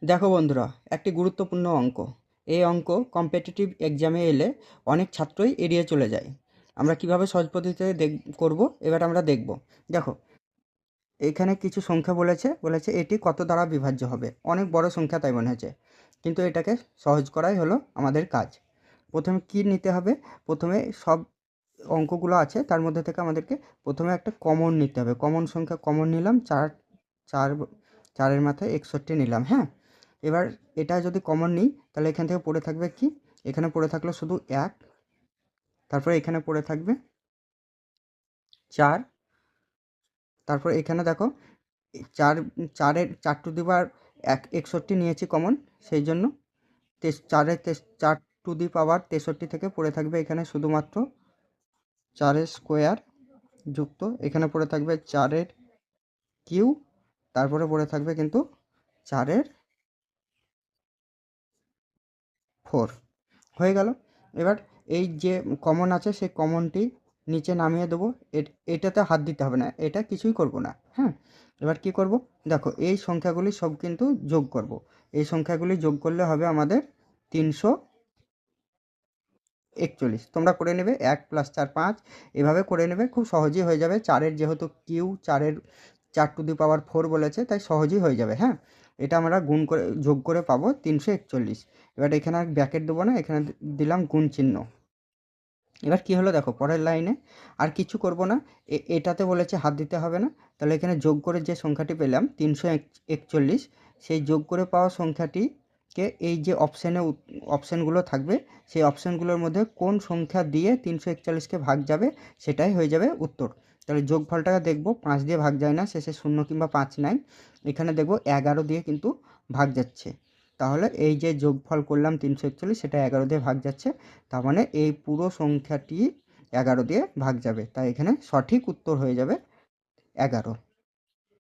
দেখো বন্ধুরা, একটি গুরুত্বপূর্ণ অঙ্ক। এই অঙ্ক কম্পিটিটিভ এক্সামে এলে অনেক ছাত্রই এড়িয়ে চলে যায়। আমরা কিভাবে সহজ পদ্ধতিতে করব এবার আমরা দেখব। দেখো, এখানে কিছু সংখ্যা বলেছে এটি কত দ্বারা বিভাজ্য হবে। অনেক বড় সংখ্যা তাই মনে হচ্ছে, কিন্তু এটাকে সহজ করাই হলো আমাদের কাজ। প্রথমে কি নিতে হবে? প্রথমে সব অঙ্কগুলো আছে তার মধ্যে থেকে আমাদেরকে প্রথমে একটা কমন নিতে হবে। কমন সংখ্যা কমন নিলাম, চার। চার, চারের মাথায় 61 নিলাম। হ্যাঁ, এবার এটা যদি কমন নিই তাহলে এখান থেকে পড়ে থাকবে কি? এখানে পড়ে থাকলো শুধু 1, তারপরে এখানে পড়ে থাকবে 4, তারপর এখানে দেখো 4, 4 টু দি পাওয়ার 61 নিয়েছি কমন, সেই জন্য 4 টু দি পাওয়ার 63 থেকে পড়ে থাকবে এখানে শুধুমাত্র 4 স্কোয়ার, যুক্ত এখানে পড়ে থাকবে 4 কিউ, তারপরে পড়ে থাকবে কিন্তু 4 4। হয়ে গেল। এবার এই যে কমন আছে সেই কমনটি নিচে নামিয়ে দেবো। এটাতে হাত দিতে হবে না, এটা কিছুই করব না। হ্যাঁ, এবার কি করব? দেখো, এই সংখ্যাগুলি সব কিন্তু যোগ করব। এই সংখ্যাগুলি যোগ করলে হবে আমাদের 341। তোমরা করে নেবে, 1 + 4 5, এভাবে করে নেবে, খুব সহজেই হয়ে যাবে। চারের যেহেতু কিউ, 4 টু দি পাওয়ার 4 বলেছে, তাই সহজেই হয়ে যাবে। হ্যাঁ, এটা আমরা গুণ করে যোগ করে পাবো 341। এবার এখানে আর ব্র্যাকেট দেবো না, এখানে দিলাম গুণ চিহ্ন। এবার কি হলো দেখো, পরের লাইনে আর কিছু করব না। এটাতে বলেছে হাত দিতে হবে না, তাহলে এখানে যোগ করে যে সংখ্যাটি পেলাম 341, সেই যোগ করে পাওয়া সংখ্যাটিকে এই যে অপশানগুলো থাকবে, সেই অপশানগুলোর মধ্যে কোন সংখ্যা দিয়ে 341কে ভাগ যাবে সেটাই হয়ে যাবে উত্তর। তাহলে যোগফলটাকে দেখব, 5 দিয়ে ভাগ যায় না, শেষে 0 কিংবা 5 নাই। এখানে দেখব 11 দিয়ে কিন্তু ভাগ যাচ্ছে। তাহলে এই যে যোগফল করলাম 341, সেটা 11 দিয়ে ভাগ যাচ্ছে। তার মানে এই পুরো সংখ্যাটি 11 দিয়ে ভাগ যাবে, তাই এখানে সঠিক উত্তর হয়ে যাবে 11।